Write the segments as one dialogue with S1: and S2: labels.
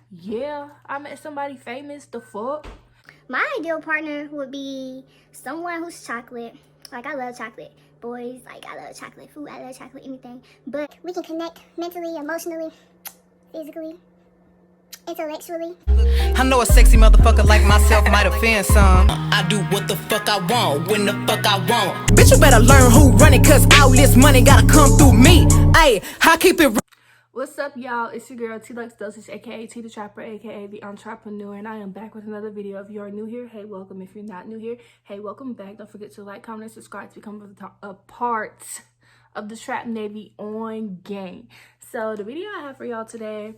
S1: Yeah, I met somebody famous. The fuck?
S2: My ideal partner would be someone who's chocolate. Like, I love chocolate. Boys, like, I love chocolate. Food, I love chocolate, anything. But we can connect mentally, emotionally, physically, intellectually.
S3: I know a sexy motherfucker like myself might offend some. I do what the fuck I want, when the fuck I want. Bitch, you better learn who run it, cause all this money gotta come through me. Ayy, I keep it.
S1: What's up, y'all? It's your girl Dosage, aka T the Trapper, aka the Entrepreneur, and I am back with another video. If you are new here, hey, welcome. If you're not new here, hey, welcome back. Don't forget to like, comment, and subscribe to become a part of the Trap Navy on game. So the video I have for y'all today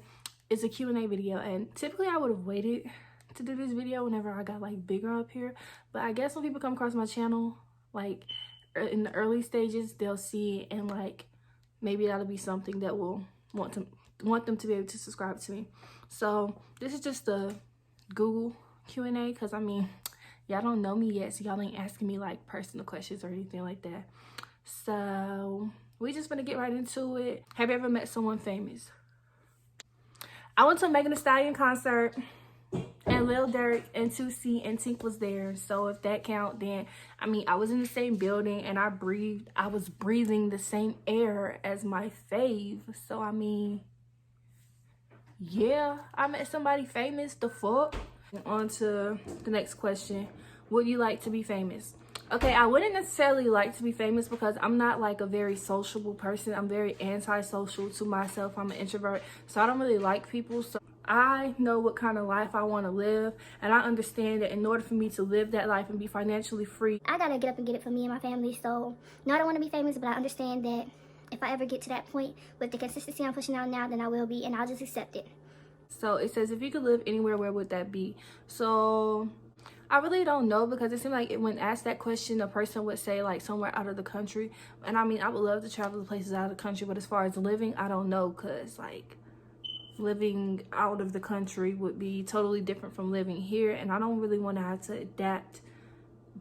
S1: is a Q&A video, and typically I would have waited to do this video whenever I got like bigger up here, but I guess when people come across my channel like in the early stages, they'll see it, and like maybe that'll be something that will want them to be able to subscribe to me. So this is just a Google Q&A, because I mean, y'all don't know me yet, so y'all ain't asking me like personal questions or anything like that. So we just gonna get right into it. Have you ever met someone famous? I went to a Megan Thee Stallion concert, and Lil Durk and 2C and Tink was there. So if that count, then I mean, I was in the same building and I was breathing the same air as my fave. So I mean, yeah, I met somebody famous. The fuck? On to the next question. Would you like to be famous? Okay, I wouldn't necessarily like to be famous because I'm not like a very sociable person. I'm very antisocial to myself. I'm an introvert, so I don't really like people. So I know what kind of life I want to live, and I understand that in order for me to live that life and be financially free,
S2: I gotta get up and get it for me and my family. So, no, I don't want to be famous, but I understand that if I ever get to that point with the consistency I'm pushing out now, then I will be, and I'll just accept it.
S1: So it says, if you could live anywhere, where would that be? So I really don't know, because it seemed like when asked that question, a person would say like somewhere out of the country. And I mean, I would love to travel to places out of the country, but as far as living, I don't know, because like living out of the country would be totally different from living here, and I don't really want to have to adapt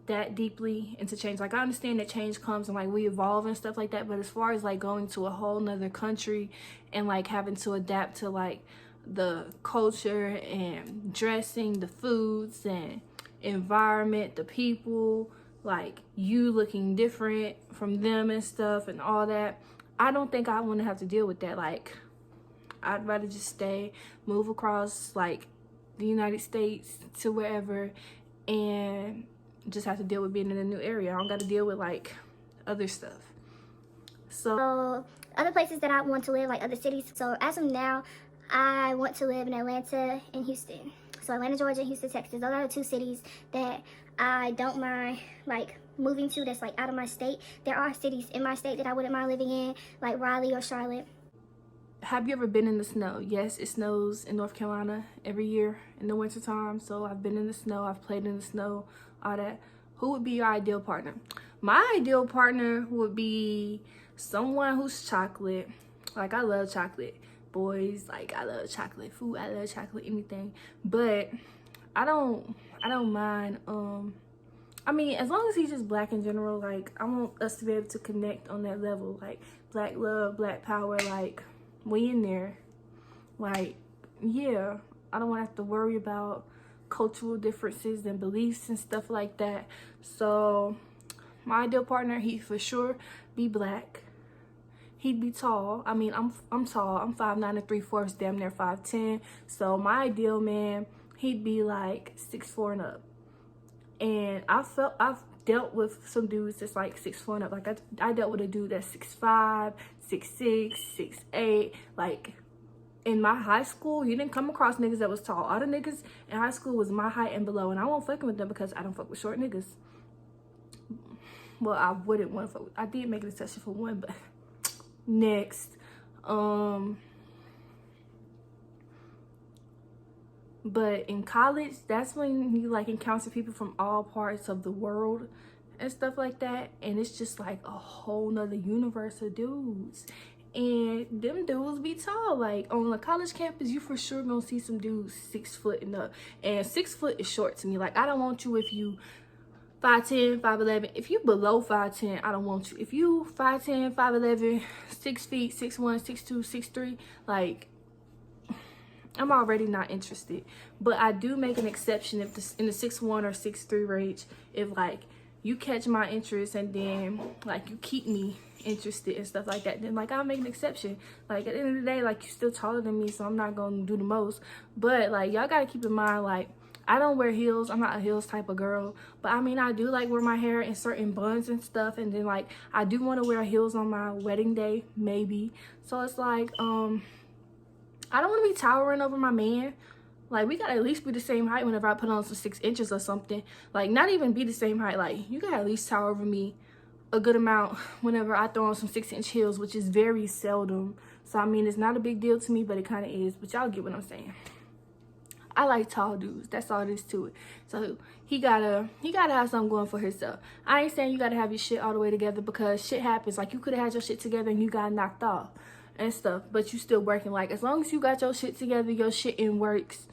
S1: that deeply into change. Like, I understand that change comes and like we evolve and stuff like that, but as far as like going to a whole nother country and like having to adapt to like the culture and dressing, the foods and environment, the people, like you looking different from them and stuff and all that, I don't think I want to have to deal with that. Like, I'd rather just move across like the United States to wherever and just have to deal with being in a new area. I don't got to deal with like other stuff.
S2: So other places that I want to live, like other cities. So as of now, I want to live in Atlanta and Houston. So Atlanta, Georgia, and Houston, Texas. Those are the two cities that I don't mind like moving to, that's like out of my state. There are cities in my state that I wouldn't mind living in, like Raleigh or Charlotte.
S1: Have you ever been in the snow? Yes, it snows in North Carolina every year in the winter time. So I've been in the snow, I've played in the snow, all that. Who would be your ideal partner? My ideal partner would be someone who's chocolate. Like, I love chocolate. Boys, like, I love chocolate. Food, I love chocolate, anything. But I don't mind, I mean, as long as he's just black in general. Like, I want us to be able to connect on that level. Like, black love, black power, like, we in there. Like, yeah, I don't want to have to worry about cultural differences and beliefs and stuff like that. So my ideal partner, he'd for sure be black. He'd be tall. I mean, I'm tall. I'm 5'9" and 3/4, damn near 5'10". So my ideal man, he'd be like 6'4" and up. And I've dealt with some dudes that's like 6'4" and up. Like, I dealt with a dude that's 6'5", 6'6", 6'8". Like, in my high school, you didn't come across niggas that was tall. All the niggas in high school was my height and below, and I won't fucking with them because I don't fuck with short niggas. Well, I wouldn't want to fuck with. I did make an exception for one, but next. But in college, that's when you like encounter people from all parts of the world and stuff like that, and it's just like a whole nother universe of dudes. And them dudes be tall. Like, on a college campus, you for sure gonna see some dudes 6 foot and up. And 6 foot is short to me. Like, I don't want you if you 5'10", 5'11". If you below 5'10", I don't want you. If you 5'10", 5'11", 6 feet, 6'1", 6'2", 6'3", like, I'm already not interested. But I do make an exception if in the 6'1" or 6'3" range, if like you catch my interest and then like you keep me interested and stuff like that, then like I'll make an exception. Like at the end of the day, like you're still taller than me, so I'm not gonna do the most. But like y'all gotta keep in mind, like I don't wear heels. I'm not a heels type of girl. But I mean, I do like wear my hair in certain buns and stuff. And then like I do want to wear heels on my wedding day, maybe. So it's like I don't want to be towering over my man. Like we gotta at least be the same height whenever I put on some 6 inches or something. Like not even be the same height. Like you gotta at least tower over me a good amount whenever I throw on some 6-inch heels, which is very seldom. So I mean, it's not a big deal to me, but it kind of is. But y'all get what I'm saying. I like tall dudes. That's all there is to it. So he gotta have something going for himself. I ain't saying you gotta have your shit all the way together, because shit happens. Like you could have had your shit together and you got knocked off and stuff, but you still working. Like as long as you got your shit together, your shit in works,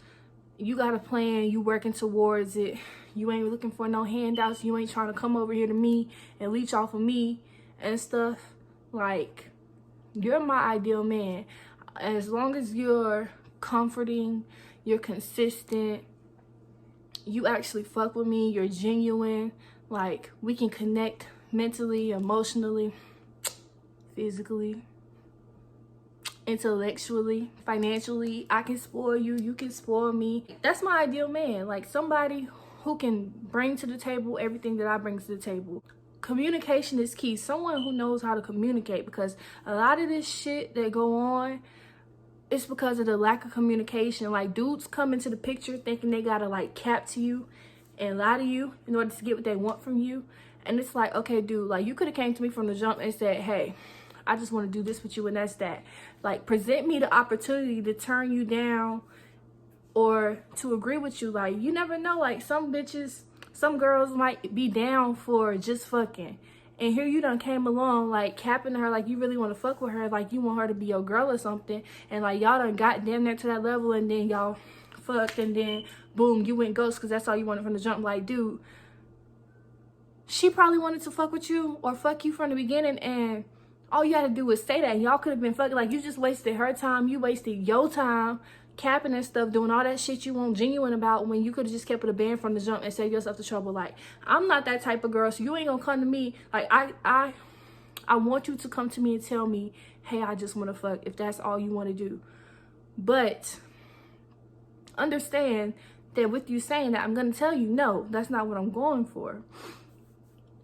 S1: you got a plan, you working towards it. You ain't looking for no handouts. You ain't trying to come over here to me and leech off of me and stuff. Like you're my ideal man. As long as you're comforting, you're consistent, you actually fuck with me, you're genuine, like we can connect mentally, emotionally, physically, intellectually, financially. I can spoil you, you can spoil me. That's my ideal man. Like somebody who can bring to the table everything that I bring to the table. Communication is key. Someone who knows how to communicate, because a lot of this shit that go on, it's because of the lack of communication. Like dudes come into the picture thinking they gotta like cap to you and lie to you in order to get what they want from you. And it's like, okay, dude, like you could have came to me from the jump and said, hey, I just want to do this with you, and that's that. Like present me the opportunity to turn you down or to agree with you. Like you never know, like some bitches, some girls might be down for just fucking, and here you done came along like capping her, like you really want to fuck with her, like you want her to be your girl or something, and like y'all done got damn near to that level, and then y'all fucked, and then boom, you went ghost because that's all you wanted from the jump. Like dude, she probably wanted to fuck with you or fuck you from the beginning, and all you had to do was say that. Y'all could have been fucking. Like you just wasted her time, you wasted your time capping and stuff, doing all that shit you weren't genuine about, when you could have just kept it a band from the jump and saved yourself the trouble. Like I'm not that type of girl, so you ain't gonna come to me. Like I want you to come to me and tell me, hey, I just want to fuck, if that's all you want to do. But understand that with you saying that, I'm gonna tell you, no, that's not what I'm going for.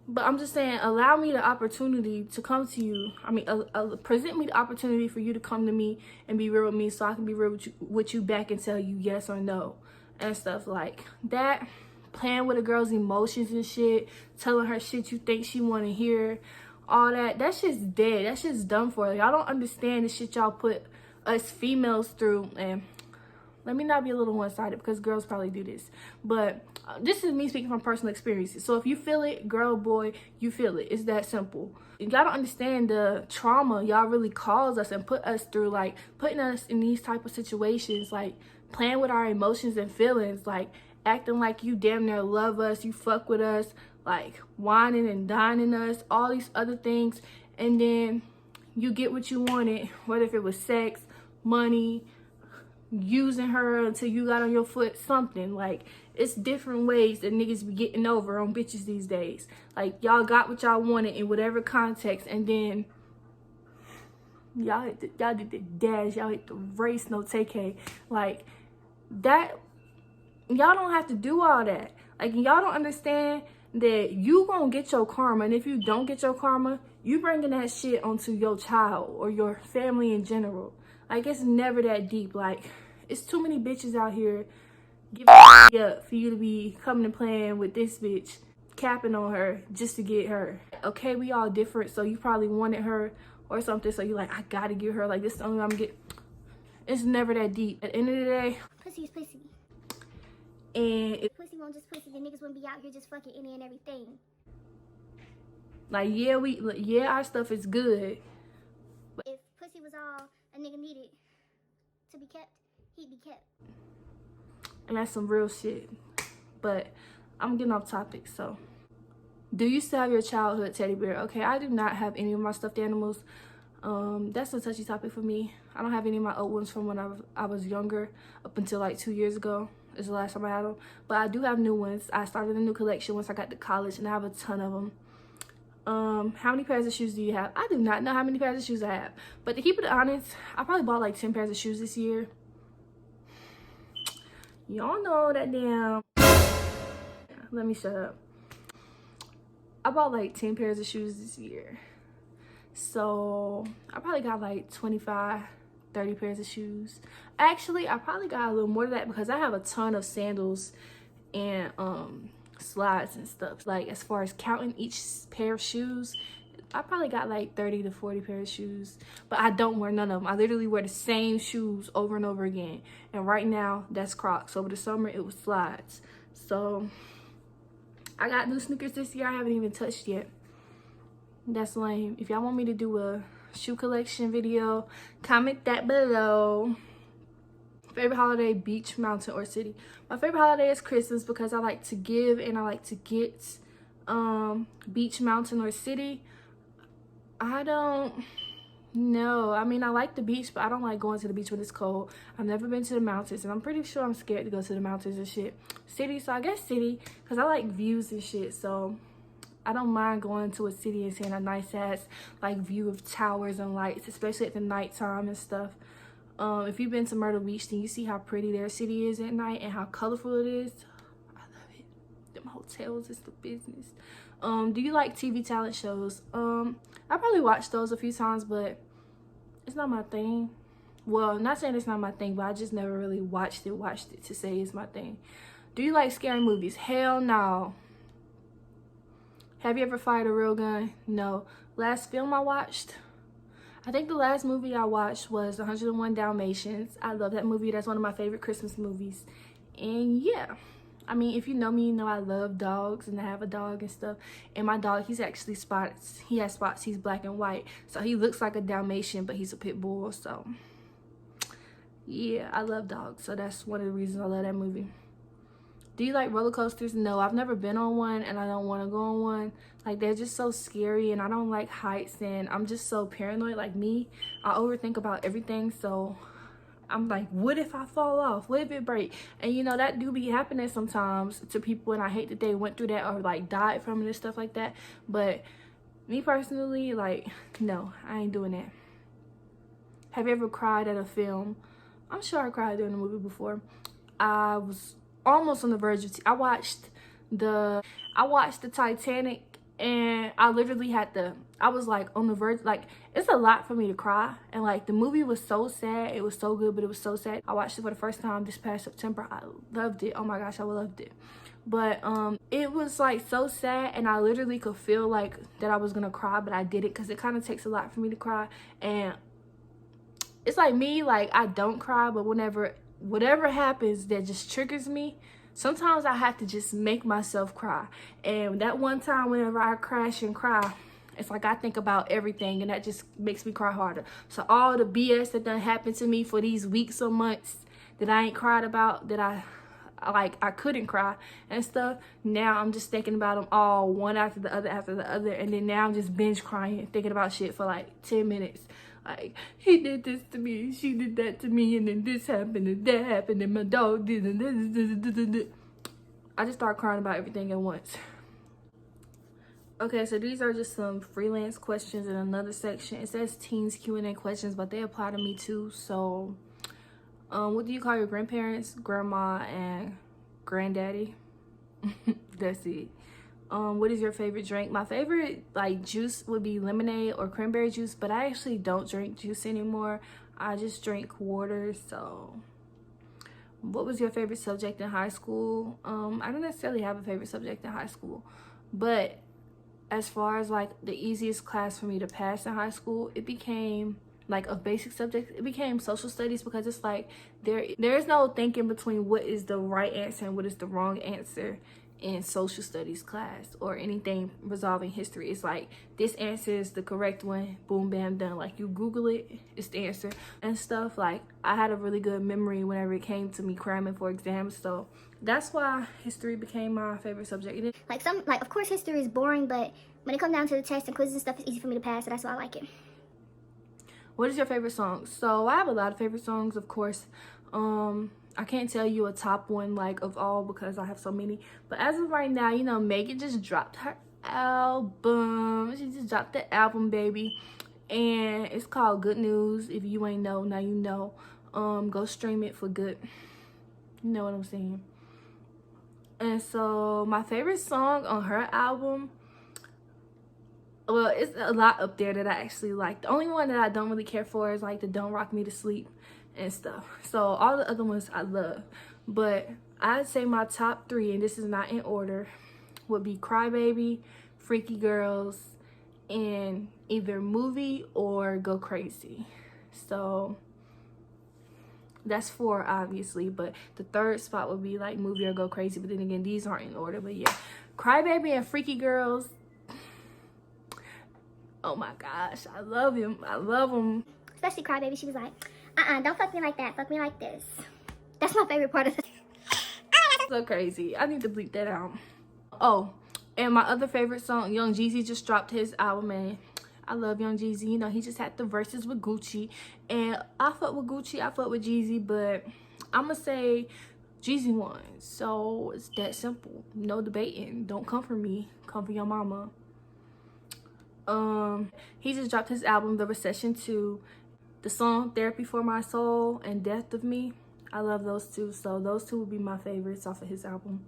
S1: But I'm just saying, allow me the opportunity to come to you. I mean, present me the opportunity for you to come to me and be real with me, so I can be real with you back and tell you yes or no and stuff like that. Playing with a girl's emotions and shit, telling her shit you think she want to hear, all that, that shit's dead. That shit's done for. Y'all don't understand the shit y'all put us females through. And let me not be a little one-sided, because girls probably do this, but this is me speaking from personal experiences. So if you feel it, girl, boy, you feel it. It's that simple. Y'all don't understand the trauma y'all really caused us and put us through, like putting us in these type of situations, like playing with our emotions and feelings, like acting like you damn near love us, you fuck with us, like whining and dining us, all these other things, and then you get what you wanted, whether if it was sex, money, using her until you got on your foot, something. Like it's different ways that niggas be getting over on bitches these days. Like y'all got what y'all wanted in whatever context, and then y'all did the dash, y'all hit the race, no take hey. Like that, y'all don't have to do all that. Like y'all don't understand that you gonna get your karma, and if you don't get your karma, you bringing that shit onto your child or your family in general. Like it's never that deep. Like it's too many bitches out here giving up for you to be coming and playing with this bitch, capping on her just to get her. Okay, we all different, so you probably wanted her or something, so you like, I gotta get her, like this is the only way I'm gonna get. It's never that deep. At the end of the day,
S2: pussy is pussy.
S1: And if
S2: pussy won't just pussy, then niggas wouldn't be out here just fucking any and everything.
S1: Like yeah, our stuff is good.
S2: But if pussy was all a nigga needed to be kept, he'd be kept.
S1: And that's some real shit. But I'm getting off topic. So do you still have your childhood teddy bear? Okay, I do not have any of my stuffed animals. That's a touchy topic for me. I don't have any of my old ones from when I was younger, up until like 2 years ago is the last time I had them. But I do have new ones. I started a new collection once I got to college, and I have a ton of them. How many pairs of shoes do you have? I do not know how many pairs of shoes I have, but to keep it honest, I probably bought like 10 pairs of shoes this year. Y'all know that damn, let me shut up. I bought like 10 pairs of shoes this year, so I probably got like 25-30 pairs of shoes. Actually, I probably got a little more than that because I have a ton of sandals and slides and stuff. Like, as far as counting each pair of shoes, I probably got like 30 to 40 pairs of shoes, but I don't wear none of them. I literally wear the same shoes over and over again. And right now, that's Crocs. Over the summer, it was slides. So I got new sneakers this year I haven't even touched yet. That's lame. If y'all want me to do a shoe collection video, comment that below. Favorite holiday, beach, mountain, or city? My favorite holiday is Christmas because I like to give and I like to get. Beach, mountain, or city, I don't know. I mean, I like the beach, but I don't like going to the beach when it's cold. I've never been to the mountains, and I'm pretty sure I'm scared to go to the mountains and shit. City, so I guess city, because I like views and shit, so I don't mind going to a city and seeing a nice ass like view of towers and lights, especially at the nighttime and stuff. If you've been to Myrtle Beach, then you see how pretty their city is at night and how colorful it is. I love it. Them hotels is the business. Do you like TV talent shows? I probably watched those a few times, but it's not my thing. Well, not saying it's not my thing, but I just never really watched it to say it's my thing. Do you like scary movies? Hell no. Have you ever fired a real gun? No. Last film I watched, I think the last movie I watched was 101 Dalmatians. I love that movie. That's one of my favorite Christmas movies. And yeah, I mean, if you know me, you know I love dogs and I have a dog and stuff. And my dog, he's actually spots. He has spots. He's black and white. So he looks like a Dalmatian, but he's a pit bull. So yeah, I love dogs. So that's one of the reasons I love that movie. Do you like roller coasters? No, I've never been on one and I don't want to go on one. Like, they're just so scary and I don't like heights and I'm just so paranoid. Like me, I overthink about everything. So I'm like, what if I fall off? What if it break? And you know, that do be happening sometimes to people, and I hate that they went through that or like died from it and stuff like that. But me personally, like, no, I ain't doing that. Have you ever cried at a film? I'm sure I cried during a movie before. I was almost on the verge of I watched the Titanic, and I literally had to, I was like on the verge. Like, it's a lot for me to cry, and like the movie was so sad. It was so good, but it was so sad. I watched it for the first time this past September. I loved it. Oh my gosh, I loved it. But it was like so sad, and I literally could feel like that I was gonna cry, but I didn't, because it kind of takes a lot for me to cry. And it's like me, like, I don't cry, but whatever happens that just triggers me, sometimes I have to just make myself cry. And that one time whenever I crash and cry, it's like I think about everything, and that just makes me cry harder. So all the BS that done happened to me for these weeks or months that I ain't cried about, that I couldn't cry and stuff, now I'm just thinking about them all one after the other, and then now I'm just binge crying, thinking about shit for like 10 minutes. Like, he did this to me, she did that to me, and then this happened, and that happened, and my dog did, and this. I just start crying about everything at once. Okay, so these are just some freelance questions in another section. It says teens Q&A questions, but they apply to me too. So, what do you call your grandparents, grandma, and granddaddy? That's it. What is your favorite drink? My favorite like juice would be lemonade or cranberry juice, but I actually don't drink juice anymore. I just drink water. So what was your favorite subject in high school? I don't necessarily have a favorite subject in high school, but as far as like the easiest class for me to pass in high school, it became like a basic subject. It became social studies, because it's like there is no thinking between what is the right answer and what is the wrong answer in social studies class or anything resolving history. It's like, this answer is the correct one, boom, bam, done. Like, you Google it, it's the answer and stuff. Like, I had a really good memory whenever it came to me cramming for exams, so that's why history became my favorite subject.
S2: Like, of course history is boring, but when it comes down to the tests and quizzes and stuff, it's easy for me to pass, so that's why I like it.
S1: What is your favorite song? So I have a lot of favorite songs, of course. I can't tell you a top one like of all because I have so many. But as of right now, you know, Megan just dropped her album. She just dropped the album, baby. And it's called Good News. If you ain't know, now you know. Go stream it for good. You know what I'm saying? And so my favorite song on her album, well, it's a lot up there that I actually like. The only one that I don't really care for is like the Don't Rock Me to Sleep and stuff. So all the other ones I love. But I'd say my top 3, and this is not in order, would be Crybaby, Freaky Girls, and either Movie or Go Crazy. So that's 4 obviously, but the 3rd spot would be like Movie or Go Crazy. But then again, these aren't in order. But yeah, Crybaby and Freaky Girls, oh my gosh, I love him. I love him.
S2: Especially Crybaby. She was like, don't fuck me like that, fuck me like this. That's my favorite part of the
S1: So crazy. I need to bleep that out. Oh, and my other favorite song, Young Jeezy just dropped his album, and I love Young Jeezy. You know, he just had the verses with Gucci, and I fuck with Gucci, I fuck with Jeezy, but I'm gonna say Jeezy won. So it's that simple. No debating. Don't come for me, come for your mama. He just dropped his album, The Recession 2. The song Therapy for My Soul and Death of Me, I love those two. So those two would be my favorites off of his album.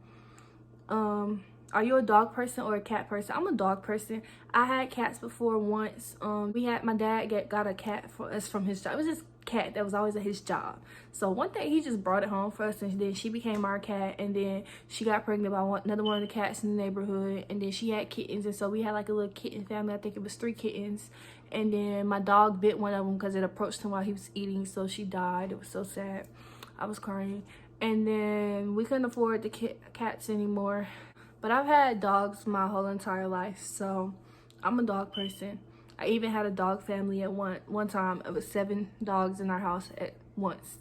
S1: Are you a dog person or a cat person? I'm a dog person. I had cats before once. My dad got a cat for us from his job. It was this cat that was always at his job. So one day he just brought it home for us, and then she became our cat, and then she got pregnant by another one of the cats in the neighborhood, and then she had kittens, and so we had like a little kitten family. I think it was 3 kittens. And then my dog bit one of them because it approached him while he was eating, so she died. It was so sad. I was crying. And then we couldn't afford the cats anymore. But I've had dogs my whole entire life, so I'm a dog person. I even had a dog family at one time. It was 7 dogs in our house at once.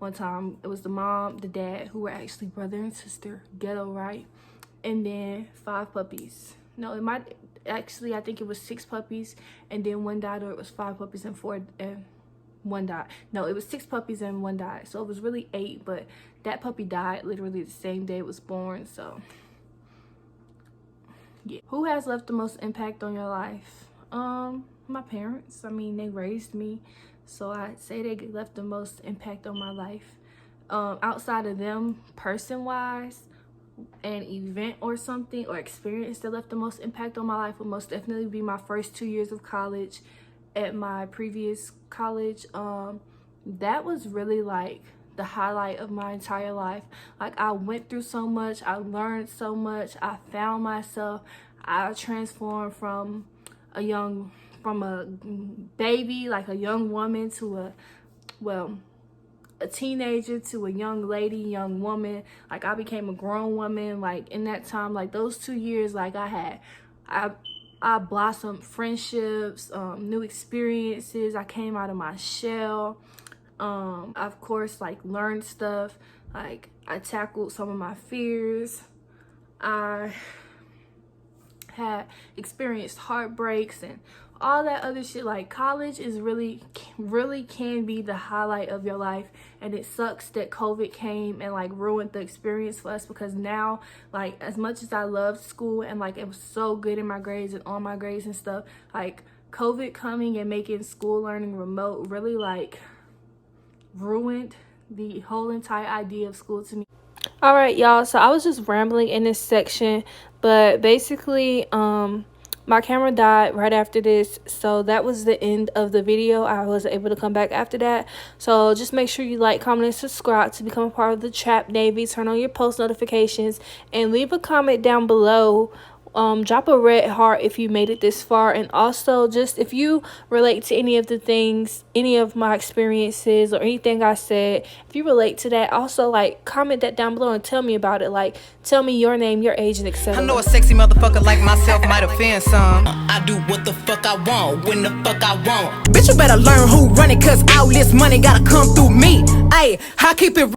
S1: One time it was the mom, the dad, who were actually brother and sister. Ghetto, right? And then 5 puppies. No, it might actually, I think it was 6 puppies, and then 1 died, or it was 5 puppies and 1 died. No, it was 6 puppies and 1 died. So it was really 8, but that puppy died literally the same day it was born. So yeah. Who has left the most impact on your life? My parents. I mean, they raised me, so I'd say they left the most impact on my life. Outside of them, person-wise, an event or something or experience that left the most impact on my life would most definitely be my first 2 years of college at my previous college. That was really like the highlight of my entire life. Like, I went through so much, I learned so much, I found myself, I transformed from a baby, like a young woman, to a teenager, to a young lady, young woman. Like, I became a grown woman. Like, in that time, like those 2 years, like I blossomed friendships, new experiences. I came out of my shell. Of course, like, learned stuff. Like, I tackled some of my fears. I had experienced heartbreaks and all that other shit. Like, college is really can be the highlight of your life, and it sucks that COVID came and like ruined the experience for us, because now, like, as much as I loved school and like it was so good in my grades and on my grades and stuff, like COVID coming and making school learning remote really like ruined the whole entire idea of school to me. All right, y'all, so I was just rambling in this section, but basically my camera died right after this, so that was the end of the video. I wasn't able to come back after that. So just make sure you like, comment, and subscribe to become a part of the Trapp Navy. Turn on your post notifications and leave a comment down below. Drop a red heart if you made it this far, and also just if you relate to any of the things, any of my experiences or anything I said, if you relate to that, also like comment that down below and tell me about it. Like, tell me your name, your age, and etc.
S3: I know a sexy motherfucker like myself might offend some. I do what the fuck I want, when the fuck I want. Bitch, you better learn who run it, cause all this money gotta come through me. Ayy, I keep it